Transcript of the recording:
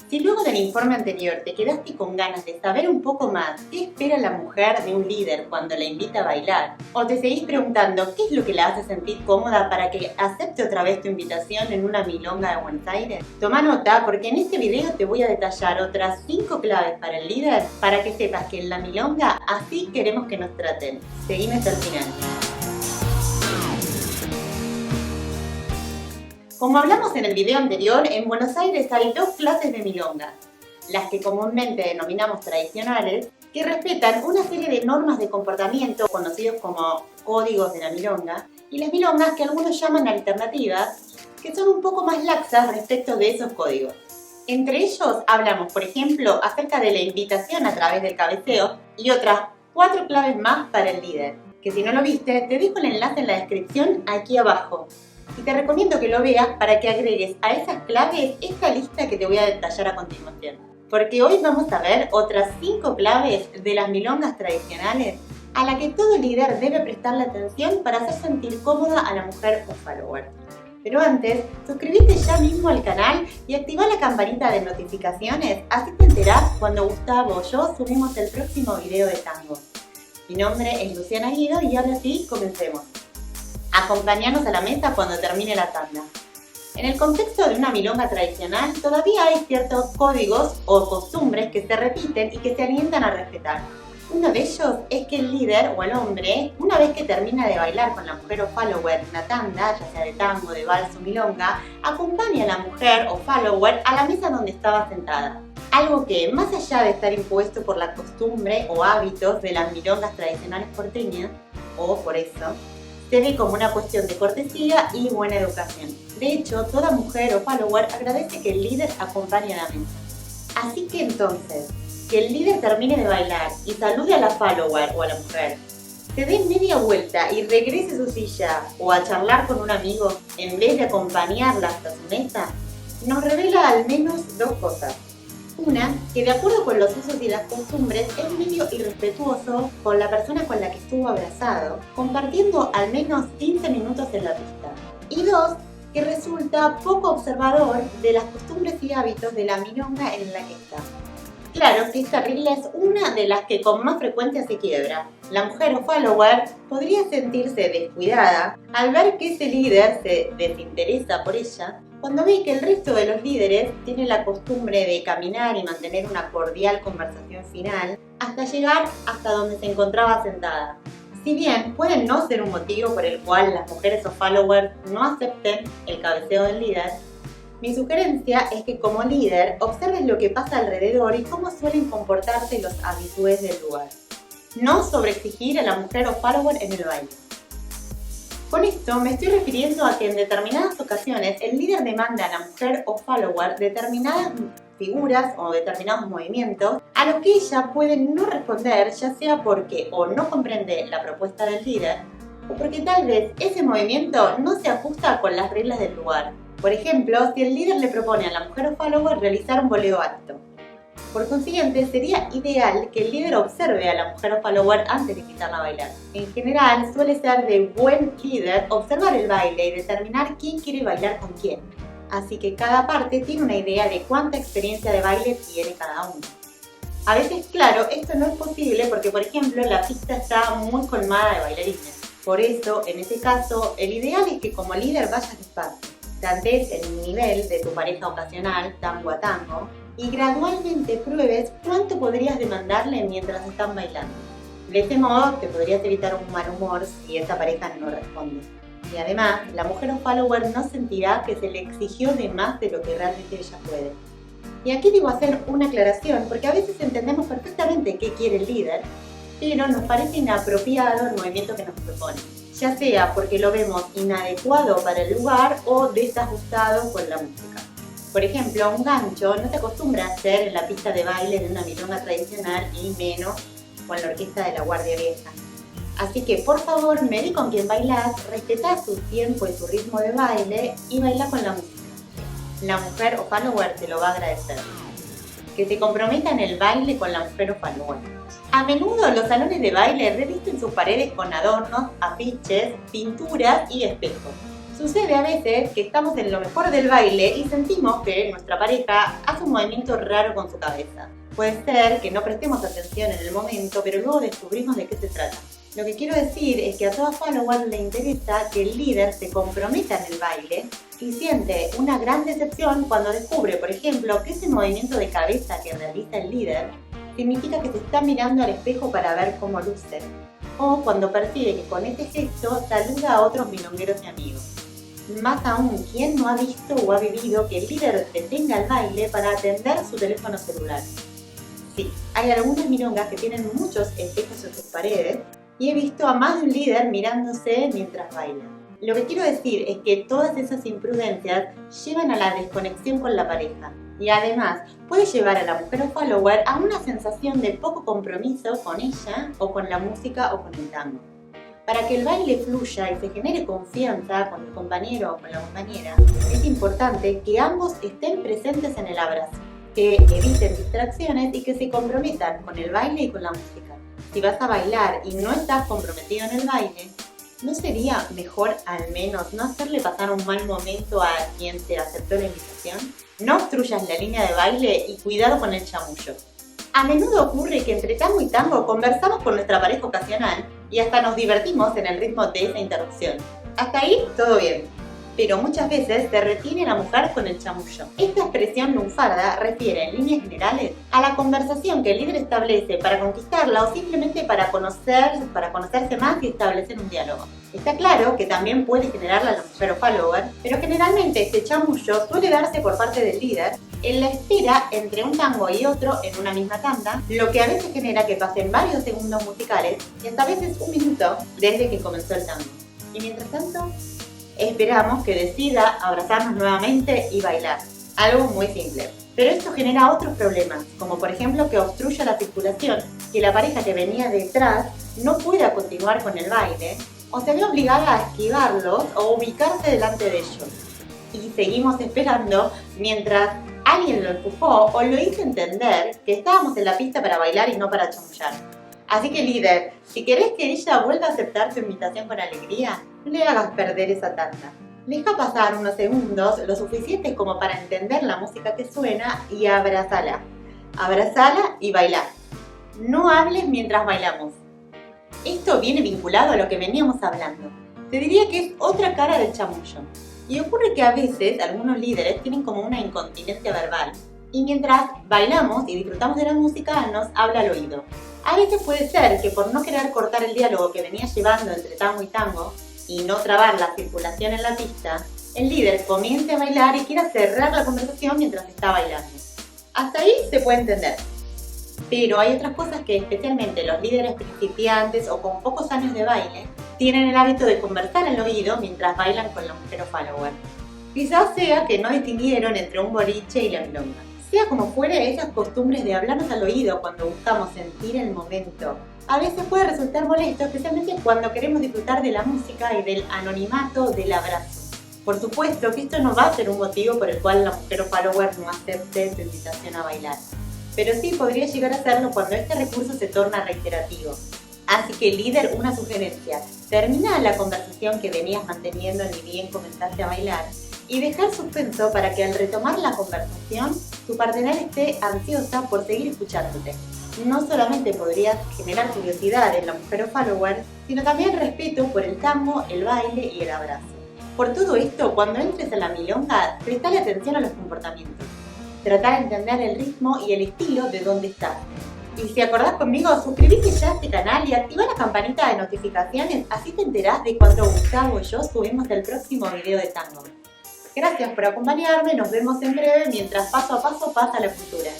Si luego del informe anterior te quedaste con ganas de saber un poco más qué espera la mujer de un líder cuando la invita a bailar, o te seguís preguntando qué es lo que la hace sentir cómoda para que acepte otra vez tu invitación en una milonga de Buenos Aires, toma nota porque en este video te voy a detallar otras 5 claves para el líder para que sepas que en la milonga así queremos que nos traten. Seguime hasta el final. Como hablamos en el video anterior, en Buenos Aires hay 2 clases de milongas. Las que comúnmente denominamos tradicionales, que respetan una serie de normas de comportamiento conocidos como códigos de la milonga, y las milongas que algunos llaman alternativas, que son un poco más laxas respecto de esos códigos. Entre ellos hablamos, por ejemplo, acerca de la invitación a través del cabeceo y otras 4 claves más para el líder, que si no lo viste, te dejo el enlace en la descripción aquí abajo. Y te recomiendo que lo veas para que agregues a esas claves esta lista que te voy a detallar a continuación. Porque hoy vamos a ver otras 5 claves de las milongas tradicionales a la que todo líder debe prestarle atención para hacer sentir cómoda a la mujer o follower. Pero antes, suscríbete ya mismo al canal y activa la campanita de notificaciones, así te enterás cuando Gustavo o yo subimos el próximo video de tango. Mi nombre es Luciana Guido y ahora sí, comencemos. Acompáñanos a la mesa cuando termine la tanda. En el contexto de una milonga tradicional, todavía hay ciertos códigos o costumbres que se repiten y que se alientan a respetar. Uno de ellos es que el líder o el hombre, una vez que termina de bailar con la mujer o follower una tanda, ya sea de tango, de vals o milonga, acompaña a la mujer o follower a la mesa donde estaba sentada. Algo que, más allá de estar impuesto por la costumbre o hábitos de las milongas tradicionales porteñas, o por eso, se ve como una cuestión de cortesía y buena educación. De hecho, toda mujer o follower agradece que el líder acompañe a la mesa. Así que entonces, que el líder termine de bailar y salude a la follower o a la mujer, se dé media vuelta y regrese a su silla o a charlar con un amigo en vez de acompañarla hasta su mesa, nos revela al menos 2 cosas. Una, que de acuerdo con los usos y las costumbres es medio irrespetuoso con la persona con la que estuvo abrazado, compartiendo al menos 15 minutos en la pista. Y 2, que resulta poco observador de las costumbres y hábitos de la milonga en la que está. Claro que esta regla es una de las que con más frecuencia se quiebra. La mujer o follower podría sentirse descuidada al ver que ese líder se desinteresa por ella, cuando ve que el resto de los líderes tienen la costumbre de caminar y mantener una cordial conversación final hasta llegar hasta donde se encontraba sentada. Si bien puede no ser un motivo por el cual las mujeres o followers no acepten el cabeceo del líder, mi sugerencia es que como líder observes lo que pasa alrededor y cómo suelen comportarse los habitués del lugar. No sobreexigir a la mujer o follower en el baile. Con esto me estoy refiriendo a que en determinadas ocasiones el líder demanda a la mujer o follower determinadas figuras o determinados movimientos a los que ella puede no responder, ya sea porque o no comprende la propuesta del líder o porque tal vez ese movimiento no se ajusta con las reglas del lugar. Por ejemplo, si el líder le propone a la mujer o follower realizar un boleo alto. Por consiguiente, sería ideal que el líder observe a la mujer o follower antes de invitarla a bailar. En general, suele ser de buen líder observar el baile y determinar quién quiere bailar con quién. Así que cada parte tiene una idea de cuánta experiencia de baile tiene cada uno. A veces, claro, esto no es posible porque, por ejemplo, la pista está muy colmada de bailarines. Por eso, en este caso, el ideal es que como líder vayas despacio, tantees el nivel de tu pareja ocasional, tango a tango, y gradualmente pruebes cuánto podrías demandarle mientras están bailando. De este modo te podrías evitar un mal humor si esa pareja no responde. Y además, la mujer o follower no sentirá que se le exigió de más de lo que realmente ella puede. Y aquí debo hacer una aclaración porque a veces entendemos perfectamente qué quiere el líder, pero nos parece inapropiado el movimiento que nos propone, ya sea porque lo vemos inadecuado para el lugar o desajustado con la música. Por ejemplo, un gancho no se acostumbra a hacer en la pista de baile de una milonga tradicional y menos con la orquesta de la Guardia Vieja. Así que por favor, medí con quien bailás, respetá su tiempo y su ritmo de baile y baila con la música. La mujer o follower te lo va a agradecer. Que se comprometa en el baile con la mujer o follower. A menudo los salones de baile revisten sus paredes con adornos, afiches, pinturas y espejos. Sucede a veces que estamos en lo mejor del baile y sentimos que nuestra pareja hace un movimiento raro con su cabeza. Puede ser que no prestemos atención en el momento, pero luego descubrimos de qué se trata. Lo que quiero decir es que a toda follower le interesa que el líder se comprometa en el baile y siente una gran decepción cuando descubre, por ejemplo, que ese movimiento de cabeza que realiza el líder significa que se está mirando al espejo para ver cómo luce, o cuando percibe que con este gesto saluda a otros milongueros y amigos. Más aún, ¿quién no ha visto o ha vivido que el líder detenga el baile para atender su teléfono celular? Sí, hay algunas milongas que tienen muchos espejos en sus paredes y he visto a más de un líder mirándose mientras bailan. Lo que quiero decir es que todas esas imprudencias llevan a la desconexión con la pareja y además puede llevar a la mujer o follower a una sensación de poco compromiso con ella o con la música o con el tango. Para que el baile fluya y se genere confianza con el compañero o con la compañera, es importante que ambos estén presentes en el abrazo, que eviten distracciones y que se comprometan con el baile y con la música. Si vas a bailar y no estás comprometido en el baile, ¿no sería mejor al menos no hacerle pasar un mal momento a quien te aceptó la invitación? No obstruyas la línea de baile y cuidado con el chamullo. A menudo ocurre que entre tango y tango conversamos con nuestra pareja ocasional y hasta nos divertimos en el ritmo de esa interrupción. Hasta ahí todo bien. Pero muchas veces se retiene la mujer con el chamullo. Esta expresión lunfarda refiere en líneas generales a la conversación que el líder establece para conquistarla o simplemente para conocerse más y establecer un diálogo. Está claro que también puede generarla la mujer o follower, pero generalmente este chamullo suele darse por parte del líder en la espera entre un tango y otro en una misma tanda, lo que a veces genera que pasen varios segundos musicales y hasta a veces un minuto desde que comenzó el tango. Y mientras tanto, esperamos que decida abrazarnos nuevamente y bailar. Algo muy simple. Pero esto genera otros problemas, como por ejemplo que obstruya la circulación, que la pareja que venía detrás no pueda continuar con el baile, o se ve obligada a esquivarlos o ubicarse delante de ellos. Y seguimos esperando mientras alguien lo empujó o lo hizo entender que estábamos en la pista para bailar y no para chamullar. Así que líder, si querés que ella vuelva a aceptar tu invitación con alegría, no le hagas perder esa tanda. Deja pasar unos segundos, lo suficientes como para entender la música que suena y abrazala. Abrazala y bailá. No hables mientras bailamos. Esto viene vinculado a lo que veníamos hablando. Te diría que es otra cara del chamullo. Y ocurre que a veces algunos líderes tienen como una incontinencia verbal. Y mientras bailamos y disfrutamos de la música, nos habla al oído. A veces puede ser que por no querer cortar el diálogo que venía llevando entre tango y tango y no trabar la circulación en la pista, el líder comience a bailar y quiera cerrar la conversación mientras está bailando. Hasta ahí se puede entender. Pero hay otras cosas que especialmente los líderes principiantes o con pocos años de baile tienen el hábito de conversar al oído mientras bailan con la mujer o follower. Quizás sea que no distinguieron entre un boliche y la milonga. Sea como fuere, esas costumbres de hablarnos al oído cuando buscamos sentir el momento a veces puede resultar molesto, especialmente cuando queremos disfrutar de la música y del anonimato del abrazo. Por supuesto que esto no va a ser un motivo por el cual la mujer o follower no acepte tu invitación a bailar, pero sí podría llegar a serlo cuando este recurso se torna reiterativo. Así que líder, una sugerencia: termina la conversación que venías manteniendo ni bien comenzaste a bailar y deja el suspenso para que al retomar la conversación tu partener esté ansiosa por seguir escuchándote. No solamente podrías generar curiosidad en la mujer o follower, sino también respeto por el tango, el baile y el abrazo. Por todo esto, cuando entres a la milonga, prestale atención a los comportamientos. Trata de entender el ritmo y el estilo de dónde estás. Y si acordás conmigo, suscríbete ya a este canal y activa la campanita de notificaciones, así te enterás de cuando Gustavo y yo subimos el próximo video de tango. Gracias por acompañarme, nos vemos en breve mientras paso a paso pasa la cultura.